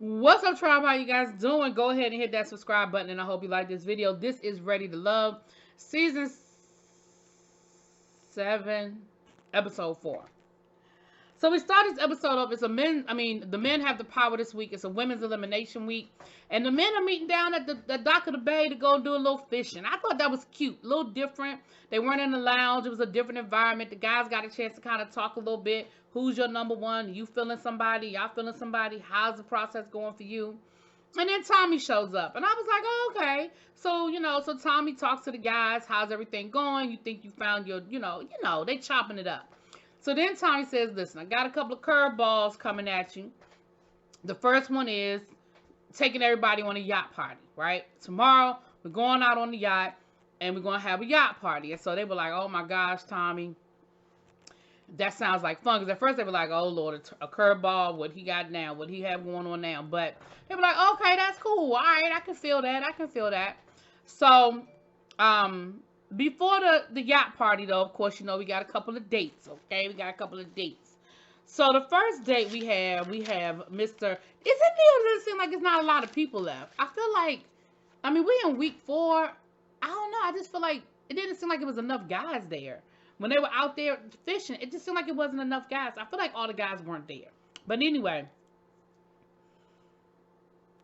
What's up, tribe? How you guys doing? Go ahead and hit that subscribe button, and I hope you like this video. This is Ready to Love, Season 7, Episode 4. So we start this episode off. It's a men. I mean, the men have the power this week. It's a women's elimination week, and the men are meeting down at the dock of the bay to go do a little fishing. I thought that was cute, a little different. They weren't in the lounge. It was a different environment. The guys got a chance to kind of talk a little bit. Who's your number one? You feeling somebody? Y'all feeling somebody? How's the process going for you? And then Tommy shows up, and I was like, oh, okay. So, so Tommy talks to the guys. How's everything going? You think you found your, they chopping it up. So then Tommy says, listen, I got a couple of curveballs coming at you. The first one is taking everybody on a yacht party, right? Tomorrow, we're going out on the yacht, and we're going to have a yacht party. And so they were like, oh, my gosh, Tommy, that sounds like fun. Because at first they were like, oh, Lord, a curveball, what he got now, what he have going on now. But they were like, okay, that's cool. All right, I can feel that. So, before the yacht party, though, of course, we got a couple of dates, okay? We got a couple of dates. So the first date we have Mr. Does it seem like it's not a lot of people left? I feel like, we in week 4. I don't know. I just feel like it didn't seem like it was enough guys there. When they were out there fishing, it just seemed like it wasn't enough guys. I feel like all the guys weren't there. But anyway,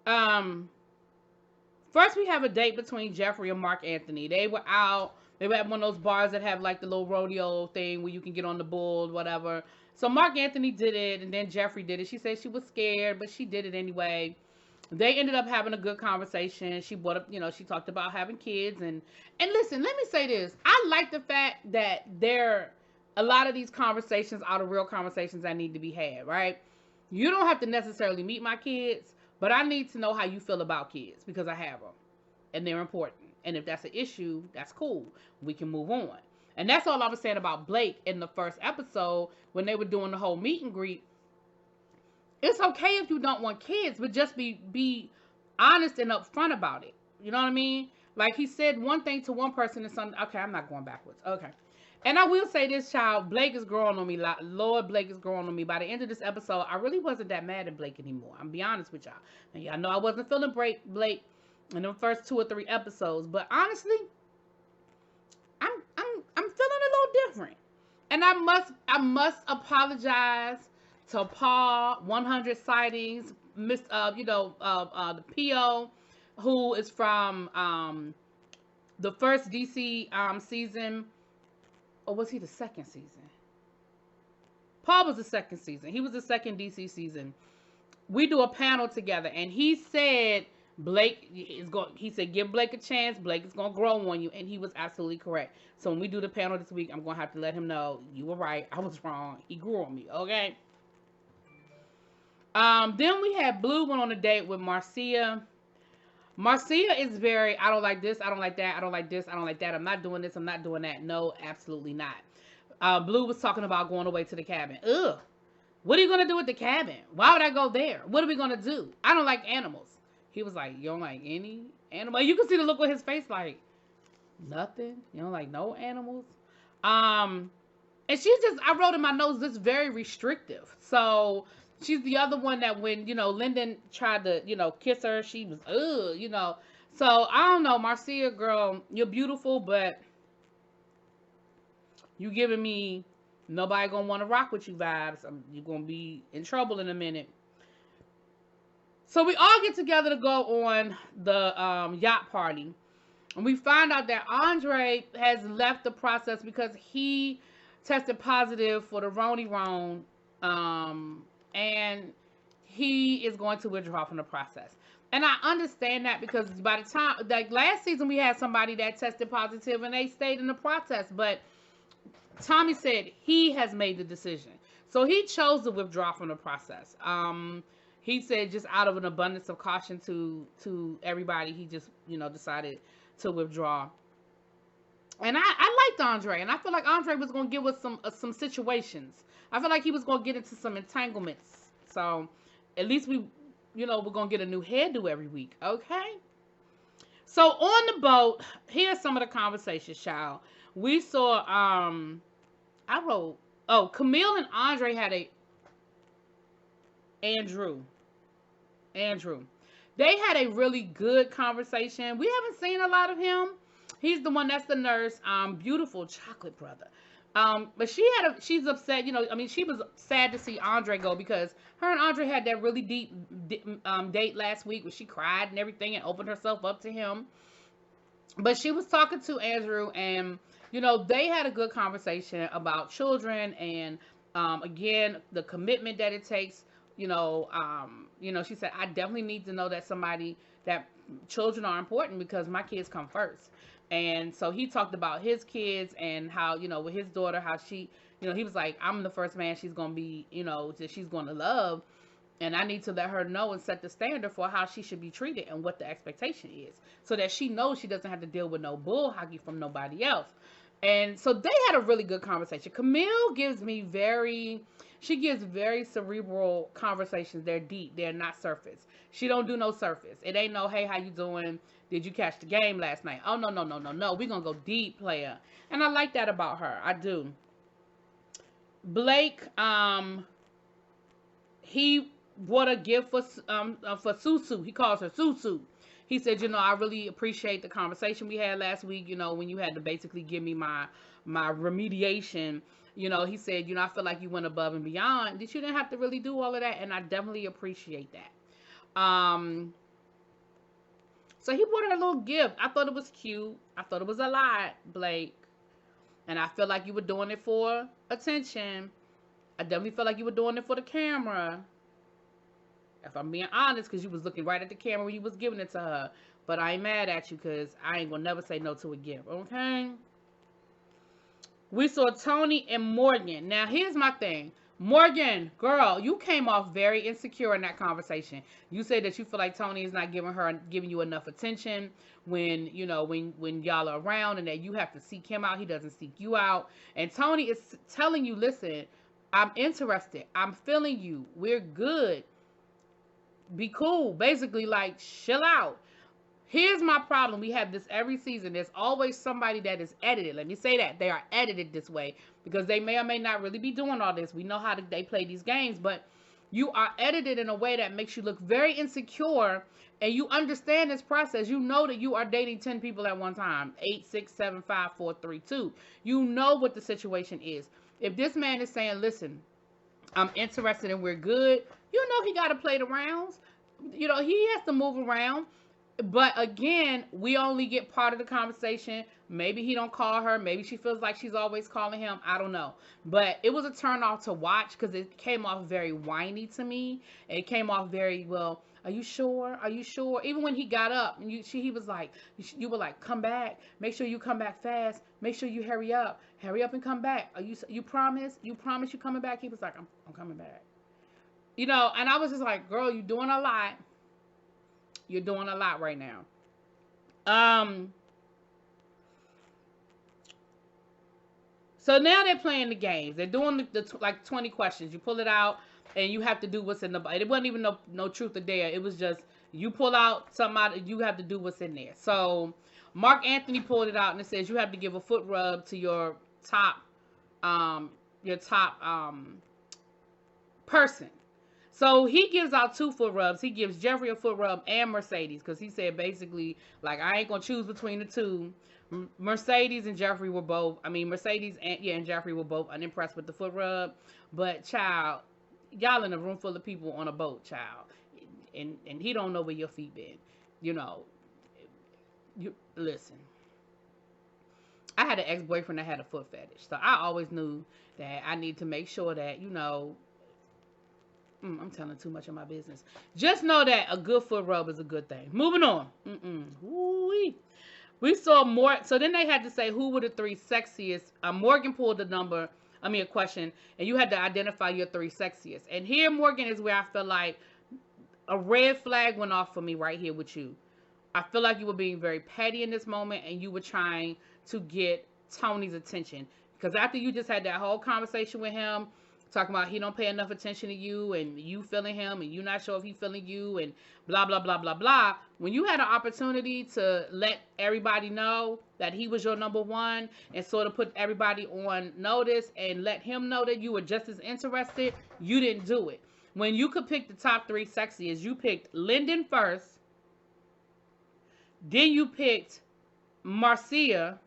first we have a date between Jeffrey and Mark Anthony. They were out. They were at one of those bars that have like the little rodeo thing where you can get on the bull, whatever. So Mark Anthony did it, and then Jeffrey did it. She said she was scared, but she did it anyway. They ended up having a good conversation. She brought up, she talked about having kids. And listen, let me say this. I like the fact that a lot of these conversations are the real conversations that need to be had, right? You don't have to necessarily meet my kids, but I need to know how you feel about kids because I have them, and they're important. And if that's an issue, that's cool. We can move on. And that's all I was saying about Blake in the first episode when they were doing the whole meet and greet. It's okay if you don't want kids, but just be honest and upfront about it. You know what I mean? Like he said one thing to one person and something. Okay, I'm not going backwards. Okay. And I will say this, child, Blake is growing on me. Lord, Blake is growing on me. By the end of this episode, I really wasn't that mad at Blake anymore. I'm be honest with y'all. And y'all know I wasn't feeling Blake in the first 2 or 3 episodes, but honestly, I'm feeling a little different. And I must apologize to Paul 100 sightings, the PO, who is from the first DC season, or was he the second season? Paul was the second season. He was the second DC season. We do a panel together, and he said he said, give Blake a chance. Blake is going to grow on you. And he was absolutely correct. So when we do the panel this week, I'm going to have to let him know you were right. I was wrong. He grew on me. Okay. Then we had Blue went on a date with Marcia. Marcia is very, I don't like this. I don't like that. I don't like this. I don't like that. I'm not doing this. I'm not doing that. No, absolutely not. Blue was talking about going away to the cabin. Ugh. What are you going to do with the cabin? Why would I go there? What are we going to do? I don't like animals. He was like, you don't like any animal? You can see the look on his face like, nothing? You don't like no animals? And she's just, I wrote in my notes, this very restrictive. So she's the other one that when, Lyndon tried to, kiss her, she was, ugh, So I don't know, Marcia, girl, you're beautiful, but you giving me nobody gonna want to rock with you vibes. You're gonna be in trouble in a minute. So we all get together to go on the yacht party. And we find out that Andre has left the process because he tested positive for the Roni. And he is going to withdraw from the process. And I understand that because by the time, like last season, we had somebody that tested positive and they stayed in the process. But Tommy said he has made the decision. So he chose to withdraw from the process. He said just out of an abundance of caution to everybody, he just, decided to withdraw. And I liked Andre, and I feel like Andre was going to give us some situations. I feel like he was going to get into some entanglements. So at least we're going to get a new hairdo every week, okay? So on the boat, here's some of the conversations, child. We saw, I wrote, Camille and Andre had Andrew. Andrew. They had a really good conversation. We haven't seen a lot of him. He's the one that's the nurse. Beautiful chocolate brother. But she's upset. You know, I mean, she was sad to see Andre go because her and Andre had that really deep date last week where she cried and everything and opened herself up to him. But she was talking to Andrew, and you know, they had a good conversation about children and again the commitment that it takes. She said, I definitely need to know that children are important because my kids come first. And so he talked about his kids and how, with his daughter, how she, he was like, I'm the first man she's going to be, that she's going to love. And I need to let her know and set the standard for how she should be treated and what the expectation is so that she knows she doesn't have to deal with no bull hockey from nobody else. And so they had a really good conversation. Camille gives very cerebral conversations. They're deep. They're not surface. She don't do no surface. It ain't no, hey, how you doing? Did you catch the game last night? Oh, no. We're going to go deep, player. And I like that about her. I do. Blake, he bought a gift for Susu. He calls her Susu. He said, I really appreciate the conversation we had last week, when you had to basically give me my remediation. He said, I feel like you went above and beyond, that you didn't have to really do all of that, and I definitely appreciate that. So he bought her a little gift. I thought it was cute. I thought it was a lot, Blake. And I feel like you were doing it for attention. I definitely feel like you were doing it for the camera. If I'm being honest, because you was looking right at the camera when you was giving it to her. But I ain't mad at you because I ain't going to never say no to a gift, okay? We saw Tony and Morgan. Now, here's my thing. Morgan, girl, you came off very insecure in that conversation. You said that you feel like Tony is not giving you enough attention when y'all are around and that you have to seek him out. He doesn't seek you out. And Tony is telling you, listen, I'm interested. I'm feeling you. We're good. Be cool. Basically, like, chill out. Here's my problem. We have this every season. There's always somebody that is edited. Let me say that. They are edited this way because they may or may not really be doing all this. We know how they play these games, but you are edited in a way that makes you look very insecure, and you understand this process. You know that you are dating 10 people at one time. 8, 6, 7, 5, 4, 3, 2. You know what the situation is. If this man is saying, listen, I'm interested and we're good, he got to play the rounds. He has to move around. But again, we only get part of the conversation. Maybe he don't call her. Maybe she feels like she's always calling him. I don't know. But it was a turn off to watch because it came off very whiny to me. It came off very, well, are you sure? Are you sure? Even when he got up, and he was like, you were like, come back. Make sure you come back fast. Make sure you hurry up. Hurry up and come back. You promise? You promise you coming back? He was like, I'm coming back. And I was just like, girl, you're doing a lot. You're doing a lot right now. So now they're playing the games. They're doing like 20 questions. You pull it out, and you have to do what's in the. It wasn't even no truth or dare. It was just you pull out something out, and you have to do what's in there. So Mark Anthony pulled it out, and it says you have to give a foot rub to your top person. So he gives out 2 foot rubs. He gives Jeffrey a foot rub and Mercedes because he said basically, like, I ain't going to choose between the two. Mercedes and Jeffrey were both, Mercedes and Jeffrey were both unimpressed with the foot rub. But, child, y'all in a room full of people on a boat, child. And he don't know where your feet been. Listen. I had an ex-boyfriend that had a foot fetish. So I always knew that I need to make sure that, I'm telling too much of my business. Just know that a good foot rub is a good thing. Moving on. We saw more. So then they had to say who were the 3 sexiest. Morgan pulled a question, and you had to identify your 3 sexiest. And here, Morgan, is where I feel like a red flag went off for me right here with you. I feel like you were being very petty in this moment, and you were trying to get Tony's attention. Because after you just had that whole conversation with him, talking about he don't pay enough attention to you and you feeling him and you not sure if he feeling you and blah, blah, blah, blah, blah. When you had an opportunity to let everybody know that he was your number one and sort of put everybody on notice and let him know that you were just as interested, you didn't do it. When you could pick the top 3 sexiest, you picked Lyndon first, then you picked Marcia,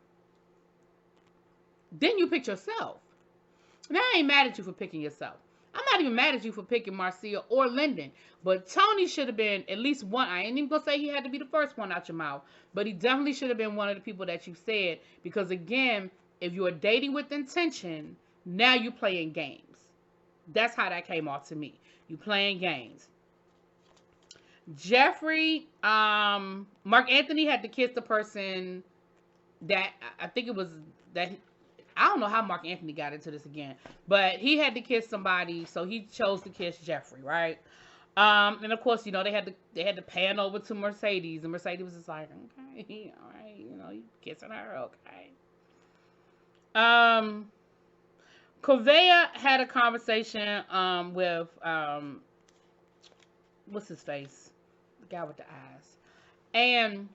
then you picked yourself. Now, I ain't mad at you for picking yourself. I'm not even mad at you for picking Marcia or Lyndon. But Tony should have been at least one. I ain't even going to say he had to be the first one out your mouth. But he definitely should have been one of the people that you said. Because, again, if you're dating with intention, now you're playing games. That's how that came off to me. You playing games. Jeffrey, Mark Anthony had to kiss the person that, I think it was, that, I don't know how Mark Anthony got into this again, but he had to kiss somebody, so he chose to kiss Jeffrey, right? And of course, you know, they had to pan over to Mercedes, and Mercedes was just like, okay, all right, you know, you kissing her, okay. Corvea had a conversation with what's his face? The guy with the eyes. And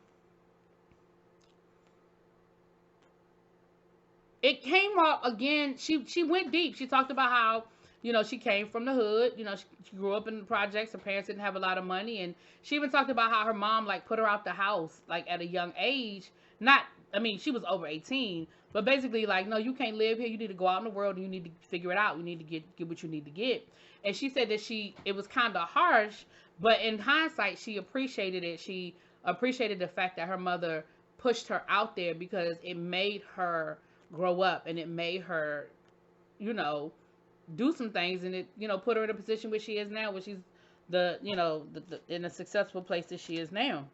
it came up again. She went deep. She talked about how, you know, she came from the hood. You know, she grew up in the projects. Her parents didn't have a lot of money. And she even talked about how her mom, like, put her out the house, like, at a young age. She was over 18. But basically, like, no, you can't live here. You need to go out in the world and you need to figure it out. You need to get what you need to get. And she said that it was kind of harsh, but in hindsight, she appreciated it. She appreciated the fact that her mother pushed her out there because it made her grow up and it made her, you know, do some things, and it, you know, put her in a position where she is now, where she's in a successful place that she is now.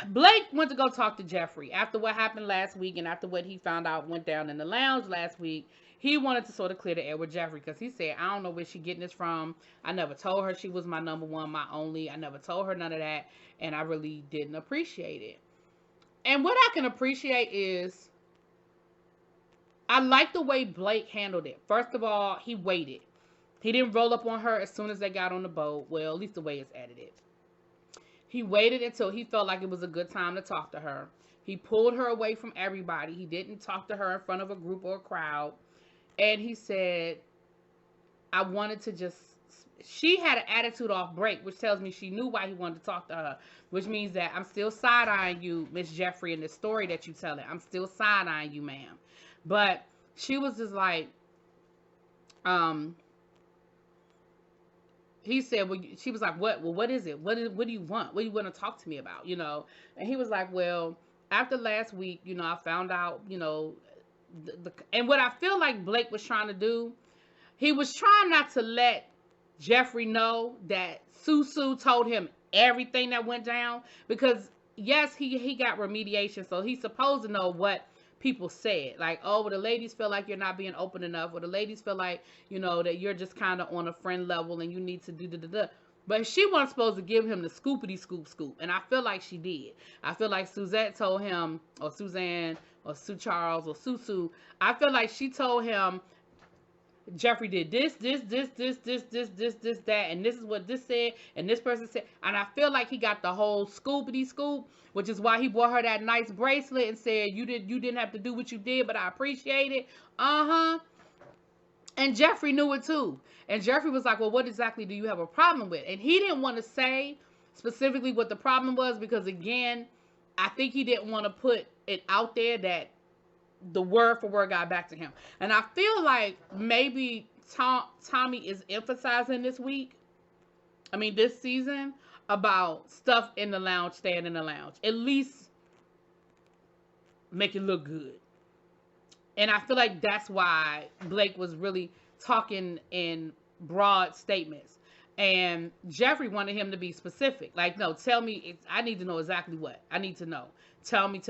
Blake went to go talk to Jeffrey after what happened last week and after what he found out went down in the lounge last week. He wanted to sort of clear the air with Jeffrey because he said, I don't know where she getting this from. I never told her she was my number one, my only. I never told her none of that, and I really didn't appreciate it. And what I can appreciate is I like the way Blake handled it. First of all, he waited. He didn't roll up on her as soon as they got on the boat. Well, at least the way it's edited. He waited until he felt like it was a good time to talk to her. He pulled her away from everybody. He didn't talk to her in front of a group or a crowd. And he said, I wanted to just... She had an attitude off break, which tells me she knew why he wanted to talk to her. Which means that I'm still side-eyeing you, Miss Jeffrey, in the story that you telling. I'm still side-eyeing you, ma'am. But she was just like... He said, well, she was like, what? Well, what is it? What do you want? What do you want to talk to me about? You know? And he was like, well, after last week, you know, I found out, you know, and what I feel like Blake was trying to do, he was trying not to let Jeffrey know that Susu told him everything that went down, because yes, he got remediation, so he's supposed to know what people said, like, oh, well, the ladies feel like you're not being open enough, or the ladies feel like, you know, that you're just kind of on a friend level and you need to do. But she wasn't supposed to give him the scoopity scoop, and I feel like she did. I feel like Suzette told him, or Suzanne, or Sue Charles, or Susu. I feel like she told him Jeffrey did this, that, and this is what this said, and this person said, and I feel like he got the whole scoopity scoop, which is why he bought her that nice bracelet and said, you didn't have to do what you did, but I appreciate it. And Jeffrey knew it too. And Jeffrey was like, well, what exactly do you have a problem with? And he didn't want to say specifically what the problem was, because again, I think he didn't want to put it out there that the word for word got back to him. And I feel like maybe Tommy is emphasizing this season, about stuff in the lounge, staying in the lounge. At least make it look good. And I feel like that's why Blake was really talking in broad statements. And Jeffrey wanted him to be specific. Like, no, tell me, I need to know exactly what. I need to know. Tell me.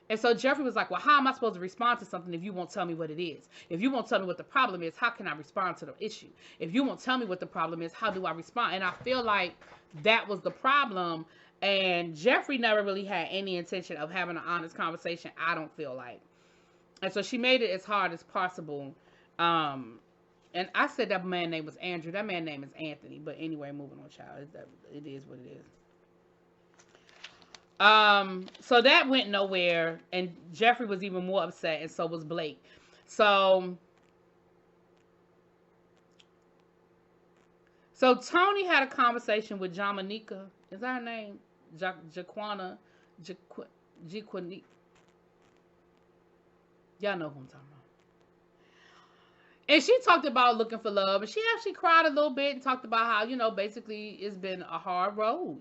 And so Jeffrey was like, well, how am I supposed to respond to something if you won't tell me what it is? If you won't tell me what the problem is, how can I respond to the issue? If you won't tell me what the problem is, how do I respond? And I feel like that was the problem. And Jeffrey never really had any intention of having an honest conversation, I don't feel like. And so she made it as hard as possible. And I said that man's name was Andrew. That man's name is Anthony. But anyway, moving on, child. It is what it is. So that went nowhere, and Jeffrey was even more upset, and so was Blake. So, so Tony had a conversation with Jamanika. Is that her name? Jaquana, Jaquanique. Y'all know who I'm talking about. And she talked about looking for love, and she actually cried a little bit and talked about how, basically it's been a hard road,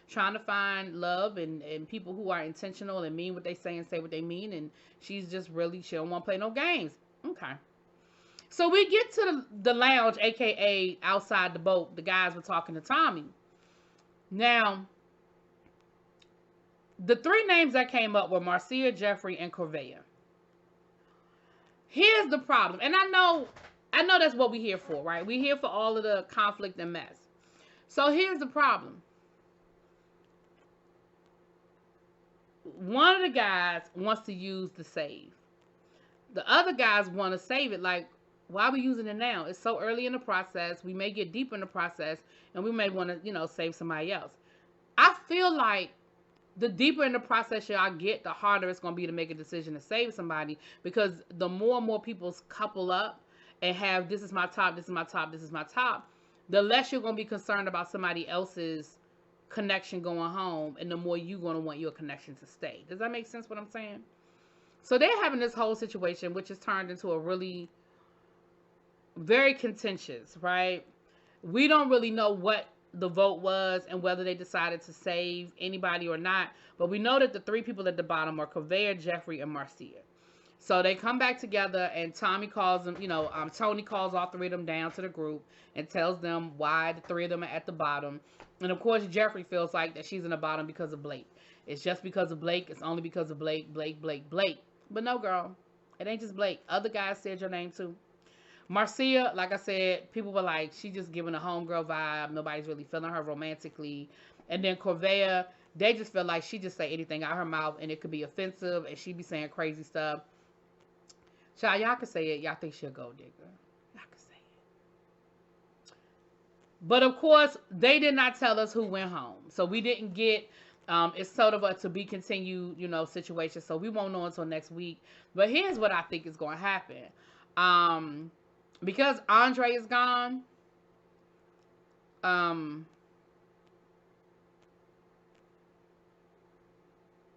trying to find love and people who are intentional and mean what they say and say what they mean. And she's just really, she don't want to play no games. Okay. So we get to the lounge, aka outside the boat. The guys were talking to Tommy. Now, the three names that came up were Marcia, Jeffrey, and Corvea. Here's the problem, and I know that's what we're here for, right? We're here for all of the conflict and mess. So here's the problem. One of the guys wants to use the save. The other guys want to save it. Like, why are we using it now? It's so early in the process. We may get deeper in the process, and we may want to, save somebody else. I feel like the deeper in the process y'all get, the harder it's going to be to make a decision to save somebody, because the more and more people couple up and have, this is my top, this is my top, this is my top, the less you're going to be concerned about somebody else's connection going home, and the more you're going to want your connection to stay. Does that make sense what I'm saying? So they're having this whole situation, which has turned into a really very contentious, right? We don't really know what the vote was and whether they decided to save anybody or not, but we know that the three people at the bottom are Corvea, Jeffrey, and Marcia. So they come back together, and Tommy calls them, Tony calls all three of them down to the group and tells them why the three of them are at the bottom. And of course, Jeffrey feels like that she's in the bottom because of Blake. It's just because of Blake. It's only because of Blake. But no, girl, it ain't just Blake. Other guys said your name too. Marcia, like I said, people were like, she just giving a homegirl vibe. Nobody's really feeling her romantically. And then Corvea, they just feel like she just say anything out her mouth and it could be offensive, and she be saying crazy stuff. Child, y'all can say it. Y'all think she'll go digger. Y'all can say it. But of course, they did not tell us who went home. So we didn't get, it's sort of a to be continued, situation. So we won't know until next week. But here's what I think is going to happen. Because Andre is gone, oh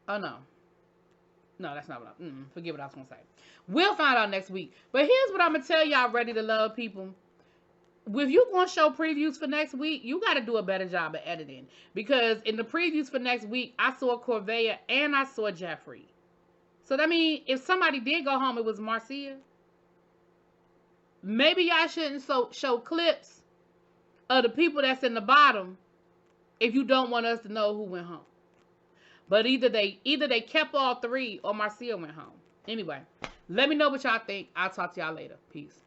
no, that's not what forget what I was going to say. We'll find out next week. But here's what I'm going to tell y'all, Ready to Love people. If you want to show previews for next week, you got to do a better job of editing. Because in the previews for next week, I saw Corvea and I saw Jeffrey. So that means if somebody did go home, it was Marcia. Maybe y'all shouldn't show clips of the people that's in the bottom if you don't want us to know who went home. But either they kept all three or Marcia went home. Anyway, let me know what y'all think. I'll talk to y'all later. Peace.